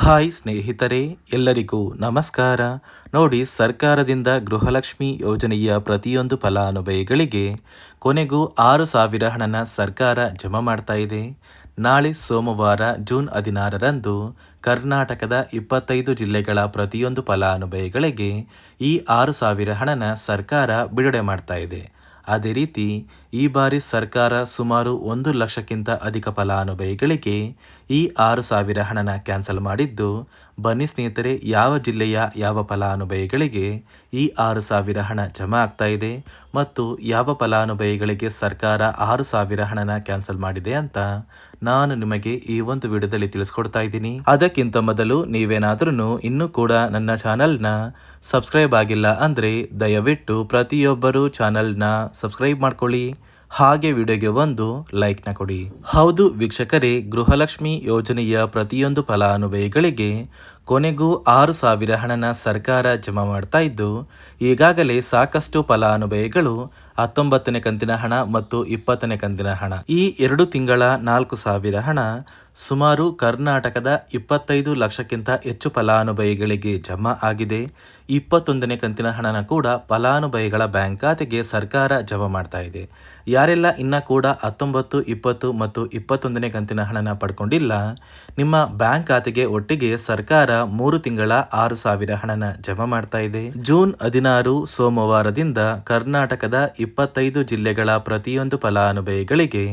Hi ಸ್ನೇಹಿತರೆ, ಎಲ್ಲರಿಗೂ ನಮಸ್ಕಾರ. ನೋಡಿ, ಸರ್ಕಾರದಿಂದ ಗೃಹಲಕ್ಷ್ಮಿ ಯೋಜನೆಯ ಪ್ರತಿಯೊಂದು ಫಲಾನುಭವಿಗಳಿಗೆ ಕೊನೆಗೂ 6,000 ಹಣನ ಸರ್ಕಾರ ಜಮಾ ಮಾಡ್ತಾ ಇದೆ. ನಾಳೆ ಸೋಮವಾರ ಜೂನ್ 16ರಂದು ಕರ್ನಾಟಕದ 25 ಜಿಲ್ಲೆಗಳ ಪ್ರತಿಯೊಂದು ಫಲಾನುಭವಿಗಳಿಗೆ ಈ 6,000 ಹಣನ ಸರ್ಕಾರ ಬಿಡುಗಡೆ ಮಾಡ್ತಾ ಇದೆ. ಅದೇ ರೀತಿ ಈ ಬಾರಿ ಸರ್ಕಾರ ಸುಮಾರು 1,00,000ಕ್ಕಿಂತ ಅಧಿಕ ಫಲಾನುಭವಿಗಳಿಗೆ ಈ 6,000 ಹಣನ ಕ್ಯಾನ್ಸಲ್ ಮಾಡಿದ್ದು, ಬನ್ನಿ ಸ್ನೇಹಿತರೆ, ಯಾವ ಜಿಲ್ಲೆಯ ಯಾವ ಫಲಾನುಭವಿಗಳಿಗೆ ಈ 6,000 ಹಣ ಜಮಾ ಆಗ್ತಾ ಇದೆ ಮತ್ತು ಯಾವ ಫಲಾನುಭವಿಗಳಿಗೆ ಸರ್ಕಾರ 6,000 ಹಣನ ಕ್ಯಾನ್ಸಲ್ ಮಾಡಿದೆ ಅಂತ ನಾನು ನಿಮಗೆ ಈ ಒಂದು ವಿಡಿಯೋದಲ್ಲಿ ತಿಳಿಸ್ಕೊಡ್ತಾ ಇದ್ದೀನಿ. ಅದಕ್ಕಿಂತ ಮೊದಲು ನೀವೇನಾದ್ರೂ ಇನ್ನೂ ಕೂಡ ನನ್ನ ಚಾನಲ್ನ ಸಬ್ಸ್ಕ್ರೈಬ್ ಆಗಿಲ್ಲ ಅಂದರೆ ದಯವಿಟ್ಟು ಪ್ರತಿಯೊಬ್ಬರು ಚಾನಲ್ನ ಸಬ್ಸ್ಕ್ರೈಬ್ ಮಾಡ್ಕೊಳ್ಳಿ, ಹಾಗೆ ವಿಡಿಯೋಗೆ ಒಂದು ಲೈಕ್ನ ಕೊಡಿ. ಹೌದು ವೀಕ್ಷಕರೇ, ಗೃಹಲಕ್ಷ್ಮಿ ಯೋಜನೆಯ ಪ್ರತಿಯೊಂದು ಫಲಾನುಭವಿಗಳಿಗೆ ಕೊನೆಗೂ 6,000 ಹಣನ ಸರ್ಕಾರ ಜಮಾ ಮಾಡ್ತಾ ಇದ್ದು, ಈಗಾಗಲೇ ಸಾಕಷ್ಟು ಫಲಾನುಭವಿಗಳು 19ನೇ ಕಂತಿನ ಹಣ ಮತ್ತು 20ನೇ ಕಂತಿನ ಹಣ, ಈ 2 ತಿಂಗಳ 4,000 ಹಣ ಸುಮಾರು ಕರ್ನಾಟಕದ 25 ಲಕ್ಷಕ್ಕಿಂತ ಹೆಚ್ಚು ಫಲಾನುಭವಿಗಳಿಗೆ ಜಮಾ ಆಗಿದೆ. 21ನೇ ಕಂತಿನ ಹಣನ ಕೂಡ ಫಲಾನುಭವಿಗಳ ಬ್ಯಾಂಕ್ ಖಾತೆಗೆ ಸರ್ಕಾರ ಜಮಾ ಮಾಡ್ತಾ ಇದೆ. ಯಾರೆಲ್ಲ ಇನ್ನ ಕೂಡ 19, 20 ಮತ್ತು 21ನೇ ಕಂತಿನ ಹಣನ ಪಡ್ಕೊಂಡಿಲ್ಲ, ನಿಮ್ಮ ಬ್ಯಾಂಕ್ ಖಾತೆಗೆ ಒಟ್ಟಿಗೆ ಸರ್ಕಾರ 3 ತಿಂಗಳ 6,000 ಹಣನ ಜಮಾ ಮಾಡ್ತಾ ಇದೆ. ಜೂನ್ 16 ಸೋಮವಾರದಿಂದ ಕರ್ನಾಟಕದ 25 ಜಿಲ್ಲೆಗಳ ಪ್ರತಿಯೊಂದು ಫಲಾನುಭವಿಗಳಿಗೆ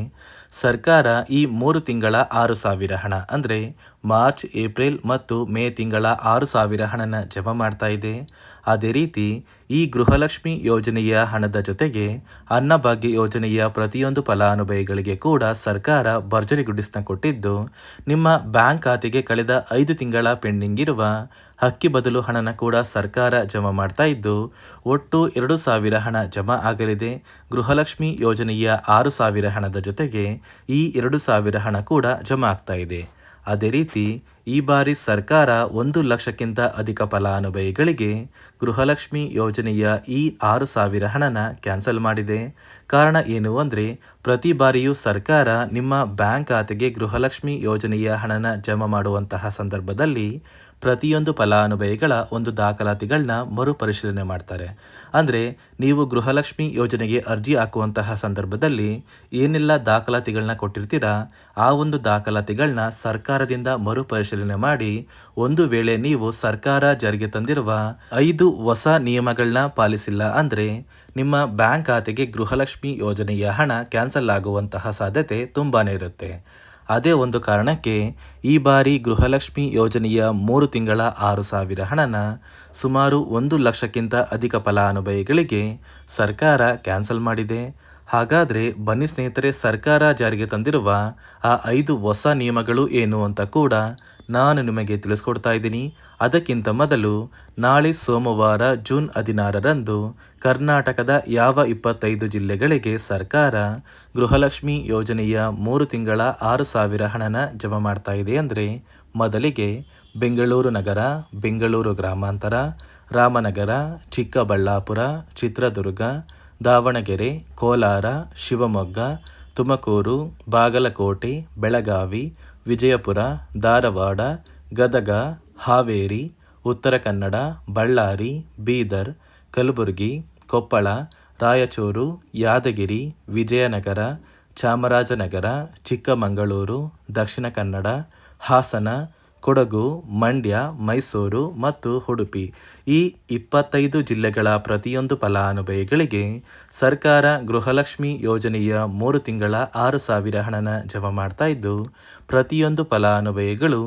ಸರ್ಕಾರ ಈ 3 ತಿಂಗಳ 6,000 ಹಣ ಅಂದರೆ ಮಾರ್ಚ್, ಏಪ್ರಿಲ್ ಮತ್ತು ಮೇ ತಿಂಗಳ 6,000 ಹಣನ ಜಮಾ ಮಾಡ್ತಾ ಇದೆ. ಅದೇ ರೀತಿ ಈ ಗೃಹಲಕ್ಷ್ಮಿ ಯೋಜನೆಯ ಹಣದ ಜೊತೆಗೆ ಅನ್ನಭಾಗ್ಯ ಯೋಜನೆಯ ಪ್ರತಿಯೊಂದು ಫಲಾನುಭವಿಗಳಿಗೆ ಕೂಡ ಸರ್ಕಾರ ಭರ್ಜರಿ ಗುಡ್ಡಿಸ್ನ ಕೊಟ್ಟಿದ್ದು, ನಿಮ್ಮ ಬ್ಯಾಂಕ್ ಖಾತೆಗೆ ಕಳೆದ 5 ತಿಂಗಳ ಪೆಂಡಿಂಗ್ ಇರುವ ಅಕ್ಕಿ ಬದಲು ಹಣನ ಕೂಡ ಸರ್ಕಾರ ಜಮಾ ಮಾಡ್ತಾ ಇದ್ದು, ಒಟ್ಟು 2,000 ಹಣ ಜಮಾ ಆಗಲಿದೆ. ಗೃಹಲಕ್ಷ್ಮಿ ಯೋಜನೆಯ 6,000 ಹಣದ ಜೊತೆಗೆ ಈ 2,000 ಹಣ ಕೂಡ ಜಮಾ ಆಗ್ತಾ ಇದೆ. ಅದೇ ರೀತಿ ಈ ಬಾರಿ ಸರ್ಕಾರ 1,00,000ಕ್ಕಿಂತ ಅಧಿಕ ಫಲಾನುಭವಿಗಳಿಗೆ ಗೃಹಲಕ್ಷ್ಮಿ ಯೋಜನೆಯ ಈ 6,000 ಹಣನ ಕ್ಯಾನ್ಸಲ್ ಮಾಡಿದೆ. ಕಾರಣ ಏನು ಅಂದರೆ, ಪ್ರತಿ ಬಾರಿಯೂ ಸರ್ಕಾರ ನಿಮ್ಮ ಬ್ಯಾಂಕ್ ಖಾತೆಗೆ ಗೃಹಲಕ್ಷ್ಮಿ ಯೋಜನೆಯ ಹಣನ ಜಮಾ ಮಾಡುವಂತಹ ಸಂದರ್ಭದಲ್ಲಿ ಪ್ರತಿಯೊಂದು ಫಲಾನುಭವಿಗಳ ಒಂದು ದಾಖಲಾತಿಗಳನ್ನ ಮರುಪರಿಶೀಲನೆ ಮಾಡ್ತಾರೆ. ಅಂದರೆ ನೀವು ಗೃಹಲಕ್ಷ್ಮಿ ಯೋಜನೆಗೆ ಅರ್ಜಿ ಹಾಕುವಂತಹ ಸಂದರ್ಭದಲ್ಲಿ ಏನೆಲ್ಲ ದಾಖಲಾತಿಗಳನ್ನ ಕೊಟ್ಟಿರ್ತೀರಾ, ಆ ಒಂದು ದಾಖಲಾತಿಗಳನ್ನ ಸರ್ಕಾರದಿಂದ ಮರುಪರಿಶೀಲನೆ ಮಾಡಿ, ಒಂದು ವೇಳೆ ನೀವು ಸರ್ಕಾರ ಜಾರಿಗೆ ತಂದಿರುವ 5 ಹೊಸ ನಿಯಮಗಳನ್ನ ಪಾಲಿಸಿಲ್ಲ ಅಂದರೆ ನಿಮ್ಮ ಬ್ಯಾಂಕ್ ಖಾತೆಗೆ ಗೃಹಲಕ್ಷ್ಮಿ ಯೋಜನೆಯ ಹಣ ಕ್ಯಾನ್ಸಲ್ ಆಗುವಂತಹ ಸಾಧ್ಯತೆ ತುಂಬಾನೇ ಇರುತ್ತೆ. ಅದೇ ಒಂದು ಕಾರಣಕ್ಕೆ ಈ ಬಾರಿ ಗೃಹಲಕ್ಷ್ಮಿ ಯೋಜನೆಯ 3 ತಿಂಗಳ 6,000 ಹಣನ ಸುಮಾರು 1,00,000ಕ್ಕಿಂತ ಅಧಿಕ ಫಲಾನುಭವಿಗಳಿಗೆ ಸರ್ಕಾರ ಕ್ಯಾನ್ಸಲ್ ಮಾಡಿದೆ. ಹಾಗಾದರೆ ಬನ್ನಿ ಸ್ನೇಹಿತರೆ, ಸರ್ಕಾರ ಜಾರಿಗೆ ತಂದಿರುವ ಆ 5 ಹೊಸ ನಿಯಮಗಳು ಏನು ಅಂತ ಕೂಡ ನಾನು ನಿಮಗೆ ತಿಳಿಸ್ಕೊಡ್ತಾ ಇದ್ದೀನಿ. ಅದಕ್ಕಿಂತ ಮೊದಲು ನಾಳೆ ಸೋಮವಾರ ಜೂನ್ 16ರಂದು ಕರ್ನಾಟಕದ ಯಾವ 25 ಜಿಲ್ಲೆಗಳಿಗೆ ಸರ್ಕಾರ ಗೃಹಲಕ್ಷ್ಮಿ ಯೋಜನೆಯ 3 ತಿಂಗಳ 6,000 ಹಣನ ಜಮಾ ಮಾಡ್ತಾ ಇದೆ ಅಂದರೆ, ಮೊದಲಿಗೆ ಬೆಂಗಳೂರು ನಗರ, ಬೆಂಗಳೂರು ಗ್ರಾಮಾಂತರ, ರಾಮನಗರ, ಚಿಕ್ಕಬಳ್ಳಾಪುರ, ಚಿತ್ರದುರ್ಗ, ದಾವಣಗೆರೆ, ಕೋಲಾರ, ಶಿವಮೊಗ್ಗ, ತುಮಕೂರು, ಬಾಗಲಕೋಟೆ, ಬೆಳಗಾವಿ, ವಿಜಯಪುರ, ಧಾರವಾಡ, ಗದಗ, ಹಾವೇರಿ, ಉತ್ತರ ಕನ್ನಡ, ಬಳ್ಳಾರಿ, ಬೀದರ್, ಕಲಬುರಗಿ, ಕೊಪ್ಪಳ, ರಾಯಚೂರು, ಯಾದಗಿರಿ, ವಿಜಯನಗರ, ಚಾಮರಾಜನಗರ, ಚಿಕ್ಕಮಗಳೂರು, ದಕ್ಷಿಣ ಕನ್ನಡ, ಹಾಸನ, ಕೊಡಗು, ಮಂಡ್ಯ, ಮೈಸೂರು ಮತ್ತು ಉಡುಪಿ, ಈ 25 ಜಿಲ್ಲೆಗಳ ಪ್ರತಿಯೊಂದು ಫಲಾನುಭವಿಗಳಿಗೆ ಸರ್ಕಾರ ಗೃಹಲಕ್ಷ್ಮಿ ಯೋಜನೆಯ 3 ತಿಂಗಳ 6,000 ಹಣನ ಜಮಾ ಮಾಡ್ತಾ ಇದ್ದು, ಪ್ರತಿಯೊಂದು ಫಲಾನುಭವಿಗಳು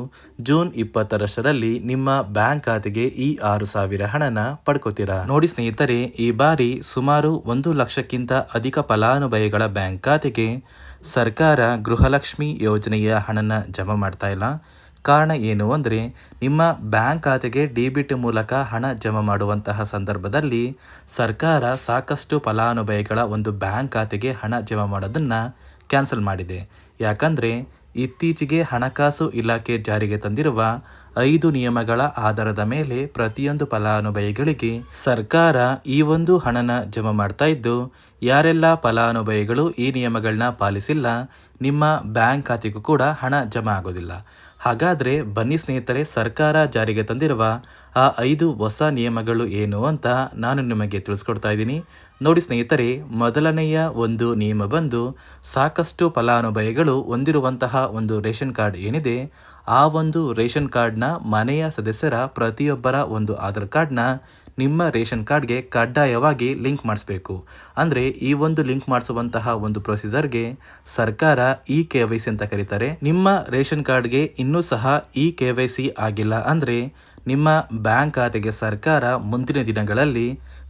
ಜೂನ್ 20ರಷ್ಟರಲ್ಲಿ ನಿಮ್ಮ ಬ್ಯಾಂಕ್ ಖಾತೆಗೆ ಈ 6,000 ಹಣನ ಪಡ್ಕೋತೀರಾ. ನೋಡಿ ಸ್ನೇಹಿತರೆ, ಈ ಬಾರಿ ಸುಮಾರು 1,00,000ಕ್ಕಿಂತ ಅಧಿಕ ಫಲಾನುಭವಿಗಳ ಬ್ಯಾಂಕ್ ಖಾತೆಗೆ ಸರ್ಕಾರ ಗೃಹಲಕ್ಷ್ಮಿ ಯೋಜನೆಯ ಹಣನ ಜಮಾ ಮಾಡ್ತಾ ಇಲ್ಲ. ಕಾರಣ ಏನು ಅಂದರೆ, ನಿಮ್ಮ ಬ್ಯಾಂಕ್ ಖಾತೆಗೆ ಡೆಬಿಟ್ ಮೂಲಕ ಹಣ ಜಮಾ ಮಾಡುವಂತಹ ಸಂದರ್ಭದಲ್ಲಿ ಸರ್ಕಾರ ಸಾಕಷ್ಟು ಫಲಾನುಭವಿಗಳ ಒಂದು ಬ್ಯಾಂಕ್ ಖಾತೆಗೆ ಹಣ ಜಮಾ ಮಾಡೋದನ್ನು ಕ್ಯಾನ್ಸಲ್ ಮಾಡಿದೆ. ಯಾಕಂದರೆ ಇತ್ತೀಚೆಗೆ ಹಣಕಾಸು ಇಲಾಖೆ ಜಾರಿಗೆ ತಂದಿರುವ 5 ನಿಯಮಗಳ ಆಧಾರದ ಮೇಲೆ ಪ್ರತಿಯೊಂದು ಫಲಾನುಭವಿಗಳಿಗೆ ಸರ್ಕಾರ ಈ ಒಂದು ಹಣನ ಜಮಾ ಮಾಡ್ತಾ ಇದ್ದು, ಯಾರೆಲ್ಲ ಫಲಾನುಭವಿಗಳು ಈ ನಿಯಮಗಳನ್ನ ಪಾಲಿಸಿಲ್ಲ, ನಿಮ್ಮ ಬ್ಯಾಂಕ್ ಖಾತೆಗೂ ಕೂಡ ಹಣ ಜಮಾ ಆಗೋದಿಲ್ಲ. ಹಾಗಾದರೆ ಬನ್ನಿ ಸ್ನೇಹಿತರೆ, ಸರ್ಕಾರ ಜಾರಿಗೆ ತಂದಿರುವ ಆ 5 ಹೊಸ ನಿಯಮಗಳು ಏನು ಅಂತ ನಾನು ನಿಮಗೆ ತಿಳಿಸ್ಕೊಡ್ತಾ ಇದ್ದೀನಿ. ನೋಡಿ ಸ್ನೇಹಿತರೆ, ಮೊದಲನೆಯ ಒಂದು ನಿಯಮ ಬಂದು ಸಾಕಷ್ಟು ಫಲಾನುಭವಿಗಳು ಹೊಂದಿರುವಂತಹ ಒಂದು ರೇಷನ್ ಕಾರ್ಡ್ ಏನಿದೆ, ಆ ಒಂದು ರೇಷನ್ ಕಾರ್ಡ್ನ ಮನೆಯ ಸದಸ್ಯರ ಪ್ರತಿಯೊಬ್ಬರ ಒಂದು ಆಧಾರ್ ಕಾರ್ಡ್ನ ನಿಮ್ಮ ರೇಷನ್ ಕಾರ್ಡ್ಗೆ ಕಡ್ಡಾಯವಾಗಿ ಲಿಂಕ್ ಮಾಡಿಸ್ಬೇಕು. ಅಂದರೆ ಈ ಒಂದು ಲಿಂಕ್ ಮಾಡಿಸುವಂತಹ ಒಂದು ಪ್ರೊಸೀಜರ್ಗೆ ಸರ್ಕಾರ KYC ಅಂತ ಕರೀತಾರೆ. ನಿಮ್ಮ ರೇಷನ್ ಕಾರ್ಡ್ಗೆ ಇನ್ನೂ ಸಹ KYC ಆಗಿಲ್ಲ ಅಂದರೆ ನಿಮ್ಮ ಬ್ಯಾಂಕ್ ಖಾತೆಗೆ ಸರ್ಕಾರ ಮುಂದಿನ ದಿನಗಳಲ್ಲಿ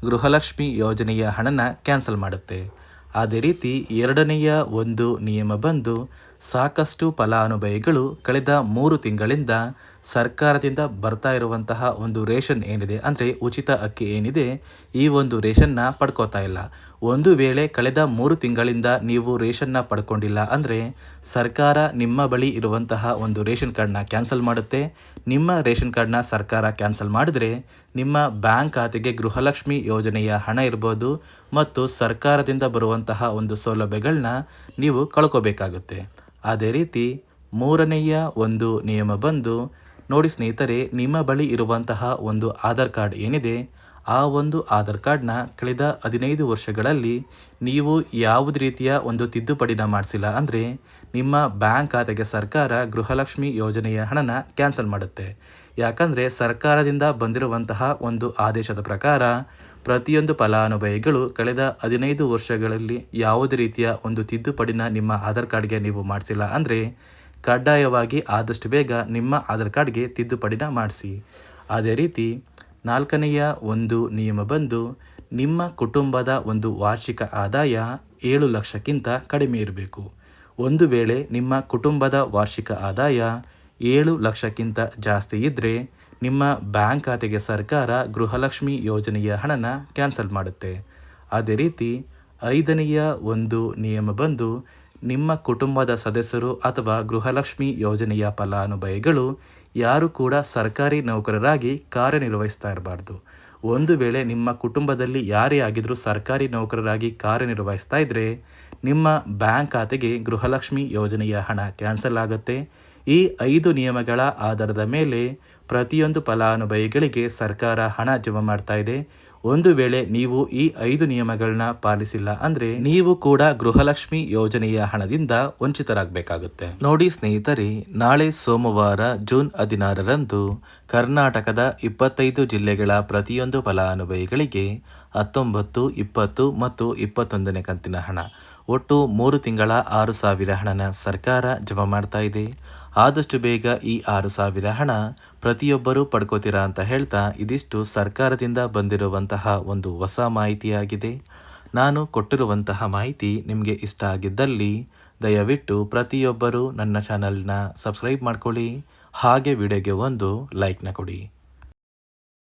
ಗೃಹಲಕ್ಷ್ಮಿ ಯೋಜನೆಯ ಹಣನ ಕ್ಯಾನ್ಸಲ್ ಮಾಡುತ್ತೆ. ಅದೇ ರೀತಿ ಎರಡನೆಯ ಒಂದು ನಿಯಮ ಬಂದು ಸಾಕಷ್ಟು ಫಲಾನುಭವಿಗಳು ಕಳೆದ 3 ತಿಂಗಳಿಂದ ಸರ್ಕಾರದಿಂದ ಬರ್ತಾ ಇರುವಂತಹ ಒಂದು ರೇಷನ್ ಏನಿದೆ, ಅಂದರೆ ಉಚಿತ ಅಕ್ಕಿ ಏನಿದೆ, ಈ ಒಂದು ರೇಷನ್ನ ಪಡ್ಕೋತಾ ಇಲ್ಲ. ಒಂದು ವೇಳೆ ಕಳೆದ 3 ತಿಂಗಳಿಂದ ನೀವು ರೇಷನ್ನ ಪಡ್ಕೊಂಡಿಲ್ಲ ಅಂದರೆ ಸರ್ಕಾರ ನಿಮ್ಮ ಬಳಿ ಇರುವಂತಹ ಒಂದು ರೇಷನ್ ಕಾರ್ಡ್ನ ಕ್ಯಾನ್ಸಲ್ ಮಾಡುತ್ತೆ. ನಿಮ್ಮ ರೇಷನ್ ಕಾರ್ಡ್ನ ಸರ್ಕಾರ ಕ್ಯಾನ್ಸಲ್ ಮಾಡಿದ್ರೆ ನಿಮ್ಮ ಬ್ಯಾಂಕ್ ಖಾತೆಗೆ ಗೃಹಲಕ್ಷ್ಮಿ ಯೋಜನೆಯ ಹಣ ಇರ್ಬೋದು ಮತ್ತು ಸರ್ಕಾರದಿಂದ ಬರುವಂತಹ ಒಂದು ಸೌಲಭ್ಯಗಳನ್ನ ನೀವು ಕಳ್ಕೋಬೇಕಾಗುತ್ತೆ. ಅದೇ ರೀತಿ ಮೂರನೆಯ ಒಂದು ನಿಯಮ ಬಂದು ನೋಡಿ ಸ್ನೇಹಿತರೆ, ನಿಮ್ಮ ಬಳಿ ಇರುವಂತಹ ಒಂದು ಆಧಾರ್ ಕಾರ್ಡ್ ಏನಿದೆ, ಆ ಒಂದು ಆಧಾರ್ ಕಾರ್ಡ್ನ ಕಳೆದ 15 ವರ್ಷಗಳಲ್ಲಿ ನೀವು ಯಾವುದೇ ರೀತಿಯ ಒಂದು ತಿದ್ದುಪಡಿನ ಮಾಡಿಸಿಲ್ಲ ಅಂದರೆ ನಿಮ್ಮ ಬ್ಯಾಂಕ್ ಖಾತೆಗೆ ಸರ್ಕಾರ ಗೃಹಲಕ್ಷ್ಮಿ ಯೋಜನೆಯ ಹಣನ ಕ್ಯಾನ್ಸಲ್ ಮಾಡುತ್ತೆ. ಯಾಕಂದರೆ ಸರ್ಕಾರದಿಂದ ಬಂದಿರುವಂತಹ ಒಂದು ಆದೇಶದ ಪ್ರಕಾರ ಪ್ರತಿಯೊಂದು ಫಲಾನುಭವಿಗಳು ಕಳೆದ 15 ವರ್ಷಗಳಲ್ಲಿ ಯಾವುದೇ ರೀತಿಯ ಒಂದು ತಿದ್ದುಪಡಿನ ನಿಮ್ಮ ಆಧಾರ್ ಕಾರ್ಡ್ಗೆ ನೀವು ಮಾಡಿಸಿಲ್ಲ ಅಂದರೆ ಕಡ್ಡಾಯವಾಗಿ ಆದಷ್ಟು ಬೇಗ ನಿಮ್ಮ ಆಧಾರ್ ಕಾರ್ಡ್ಗೆ ತಿದ್ದುಪಡಿನ ಮಾಡಿಸಿ. ಅದೇ ರೀತಿ ನಾಲ್ಕನೆಯ ಒಂದು ನಿಯಮ ಬಂದು ನಿಮ್ಮ ಕುಟುಂಬದ ಒಂದು ವಾರ್ಷಿಕ ಆದಾಯ 7 ಲಕ್ಷಕ್ಕಿಂತ ಕಡಿಮೆ ಇರಬೇಕು. ಒಂದು ವೇಳೆ ನಿಮ್ಮ ಕುಟುಂಬದ ವಾರ್ಷಿಕ ಆದಾಯ 7 ಲಕ್ಷಕ್ಕಿಂತ ಜಾಸ್ತಿ ಇದ್ದರೆ ನಿಮ್ಮ ಬ್ಯಾಂಕ್ ಖಾತೆಗೆ ಸರ್ಕಾರ ಗೃಹಲಕ್ಷ್ಮಿ ಯೋಜನೆಯ ಹಣನ ಕ್ಯಾನ್ಸಲ್ ಮಾಡುತ್ತೆ. ಅದೇ ರೀತಿ ಐದನೆಯ ಒಂದು ನಿಯಮ ಬಂದು ನಿಮ್ಮ ಕುಟುಂಬದ ಸದಸ್ಯರು ಅಥವಾ ಗೃಹಲಕ್ಷ್ಮಿ ಯೋಜನೆಯ ಫಲಾನುಭವಿಗಳು ಯಾರು ಕೂಡ ಸರ್ಕಾರಿ ನೌಕರರಾಗಿ ಕಾರ್ಯನಿರ್ವಹಿಸ್ತಾ ಇರಬಾರ್ದು. ಒಂದು ವೇಳೆ ನಿಮ್ಮ ಕುಟುಂಬದಲ್ಲಿ ಯಾರೇ ಆಗಿದ್ರೂ ಸರ್ಕಾರಿ ನೌಕರರಾಗಿ ಕಾರ್ಯನಿರ್ವಹಿಸ್ತಾ ಇದ್ದರೆ ನಿಮ್ಮ ಬ್ಯಾಂಕ್ ಖಾತೆಗೆ ಗೃಹಲಕ್ಷ್ಮಿ ಯೋಜನೆಯ ಹಣ ಕ್ಯಾನ್ಸಲ್ ಆಗುತ್ತೆ. ಈ 5 ನಿಯಮಗಳ ಆಧಾರದ ಮೇಲೆ ಪ್ರತಿಯೊಂದು ಫಲಾನುಭವಿಗಳಿಗೆ ಸರ್ಕಾರ ಹಣ ಜಮಾ ಮಾಡ್ತಾ ಇದೆ. ಒಂದು ವೇಳೆ ನೀವು ಈ 5 ನಿಯಮಗಳನ್ನ ಪಾಲಿಸಿಲ್ಲ ಅಂದರೆ ನೀವು ಕೂಡ ಗೃಹಲಕ್ಷ್ಮಿ ಯೋಜನೆಯ ಹಣದಿಂದ ವಂಚಿತರಾಗಬೇಕಾಗುತ್ತೆ. ನೋಡಿ ಸ್ನೇಹಿತರೆ, ನಾಳೆ ಸೋಮವಾರ ಜೂನ್ 16ರಂದು ಕರ್ನಾಟಕದ 25 ಜಿಲ್ಲೆಗಳ ಪ್ರತಿಯೊಂದು ಫಲಾನುಭವಿಗಳಿಗೆ 19, 20 ಮತ್ತು 21ನೇ ಕಂತಿನ ಹಣ, ಒಟ್ಟು 3 ತಿಂಗಳ 6,000 ಹಣನ ಸರ್ಕಾರ ಜಮಾ ಮಾಡ್ತಾ ಇದೆ. ಆದಷ್ಟು ಬೇಗ ಈ 6,000 ಹಣ ಪ್ರತಿಯೊಬ್ಬರೂ ಪಡ್ಕೋತೀರಾ ಅಂತ ಹೇಳ್ತಾ ಇದಿಷ್ಟು ಸರ್ಕಾರದಿಂದ ಬಂದಿರುವಂತಹ ಒಂದು ಹೊಸ ಮಾಹಿತಿಯಾಗಿದೆ. ನಾನು ಕೊಟ್ಟಿರುವಂತಹ ಮಾಹಿತಿ ನಿಮಗೆ ಇಷ್ಟ ಆಗಿದ್ದಲ್ಲಿ ದಯವಿಟ್ಟು ಪ್ರತಿಯೊಬ್ಬರೂ ನನ್ನ ಚಾನಲ್ನ ಸಬ್ಸ್ಕ್ರೈಬ್ ಮಾಡ್ಕೊಳ್ಳಿ, ಹಾಗೆ ವಿಡಿಯೋಗೆ ಒಂದು ಲೈಕ್ನ ಕೊಡಿ.